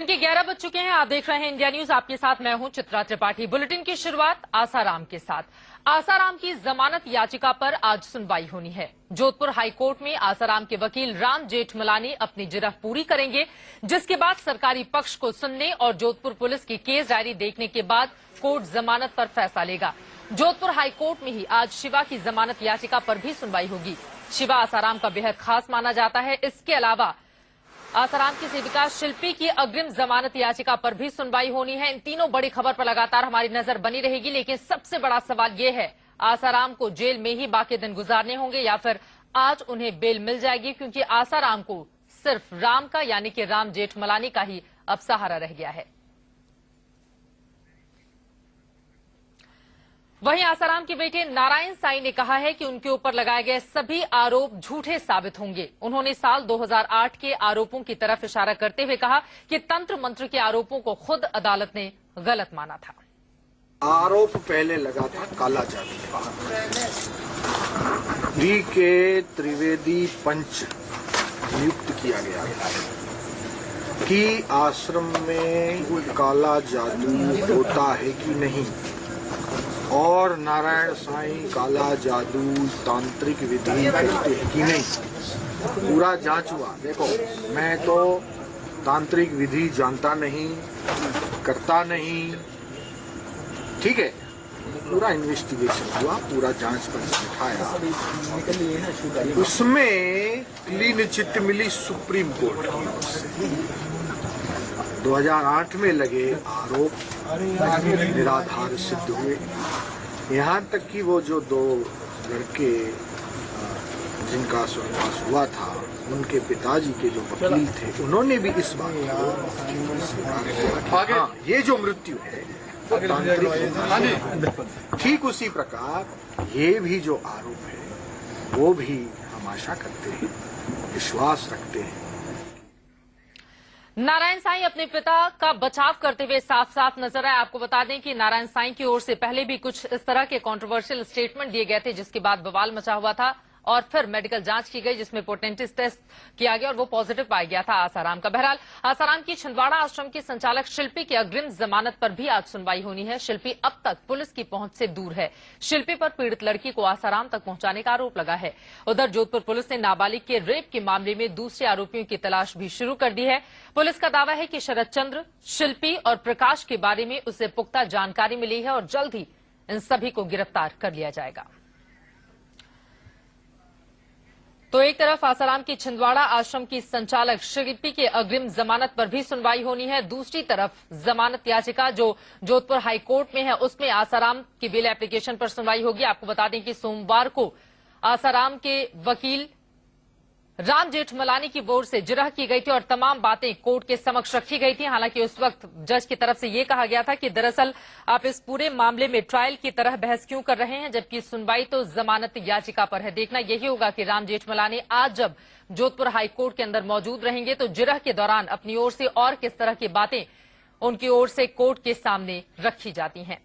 दिन के 11 बज चुके हैं। आप देख रहे हैं इंडिया न्यूज। आपके साथ मैं हूं चित्रा त्रिपाठी। बुलेटिन की शुरुआत आसाराम के साथ। आसाराम की जमानत याचिका पर आज सुनवाई होनी है। जोधपुर हाईकोर्ट में आसाराम के वकील राम जेठमलानी अपनी जिरह पूरी करेंगे, जिसके बाद सरकारी पक्ष को सुनने और जोधपुर पुलिस की केस डायरी देखने के बाद कोर्ट जमानत पर फैसला लेगा। जोधपुर हाईकोर्ट में ही आज शिवा की जमानत याचिका पर भी सुनवाई होगी। शिवा आसाराम का बेहद खास माना जाता है। इसके अलावा आसाराम की सेविका शिल्पी की अग्रिम जमानत याचिका पर भी सुनवाई होनी है। इन तीनों बड़ी खबर पर लगातार हमारी नजर बनी रहेगी, लेकिन सबसे बड़ा सवाल यह है, आसाराम को जेल में ही बाकी दिन गुजारने होंगे या फिर आज उन्हें बेल मिल जाएगी, क्योंकि आसाराम को सिर्फ राम का यानी कि राम जेठमलानी का ही अब सहारा रह गया है। वहीं आसाराम के बेटे नारायण साईं ने कहा है कि उनके ऊपर लगाए गए सभी आरोप झूठे साबित होंगे। उन्होंने साल 2008 के आरोपों की तरफ इशारा करते हुए कहा कि तंत्र मंत्र के आरोपों को खुद अदालत ने गलत माना था। आरोप पहले लगा था काला जादू का। डी के त्रिवेदी पंच नियुक्त किया गया कि आश्रम में काला जादू होता है कि नहीं, और नारायण साईं काला जादू तांत्रिक विधि करते हैं कि नहीं। पूरा जांच हुआ। देखो, मैं तो तांत्रिक विधि जानता नहीं, करता नहीं, ठीक है। पूरा इन्वेस्टिगेशन हुआ, पूरा जांच पर बिठाया। उसमें क्लीन चिट मिली सुप्रीम कोर्ट की ओर से। 2008 में लगे आरोप निराधार सिद्ध हुए। यहाँ तक कि वो जो दो लड़के जिनका स्वर्गवास हुआ था, उनके पिताजी के जो वकील थे, उन्होंने भी इस बात को हाँ, ये जो मृत्यु है वो तांत्रिक। ठीक उसी प्रकार ये भी जो आरोप है वो भी हम आशा करते हैं, विश्वास रखते हैं। नारायण साईं अपने पिता का बचाव करते हुए साफ साफ नजर आए। आपको बता दें कि नारायण साईं की ओर से पहले भी कुछ इस तरह के कंट्रोवर्शियल स्टेटमेंट दिए गए थे, जिसके बाद बवाल मचा हुआ था और फिर मेडिकल जांच की गई, जिसमें पोटेंटिस टेस्ट किया गया और वो पॉजिटिव पाया गया था आसाराम का। बहरहाल आसाराम की छिंदवाड़ा आश्रम की संचालक शिल्पी की अग्रिम जमानत पर भी आज सुनवाई होनी है। शिल्पी अब तक पुलिस की पहुंच से दूर है। शिल्पी पर पीड़ित लड़की को आसाराम तक पहुंचाने का आरोप लगा है। उधर जोधपुर पुलिस ने नाबालिग के रेप के मामले में दूसरे आरोपियों की तलाश भी शुरू कर दी है। पुलिस का दावा है कि शरद चंद्र, शिल्पी और प्रकाश के बारे में उसे पुख्ता जानकारी मिली है और जल्द ही इन सभी को गिरफ्तार कर लिया जाएगा। तो एक तरफ आसाराम की छिंदवाड़ा आश्रम की संचालक शिल्पी के अग्रिम जमानत पर भी सुनवाई होनी है। दूसरी तरफ जमानत याचिका जो जोधपुर हाईकोर्ट में है, उसमें आसाराम की बेल एप्लीकेशन पर सुनवाई होगी। आपको बता दें कि सोमवार को आसाराम के वकील राम जेठमलानी की ओर से जिरह की गई थी और तमाम बातें कोर्ट के समक्ष रखी गई थी। हालांकि उस वक्त जज की तरफ से ये कहा गया था कि दरअसल आप इस पूरे मामले में ट्रायल की तरह बहस क्यों कर रहे हैं, जबकि सुनवाई तो जमानत याचिका पर है। देखना यही होगा कि राम जेठमलानी आज जब जोधपुर हाईकोर्ट के अंदर मौजूद रहेंगे तो जिरह के दौरान अपनी ओर से और किस तरह की बातें उनकी ओर से कोर्ट के सामने रखी जाती हैं।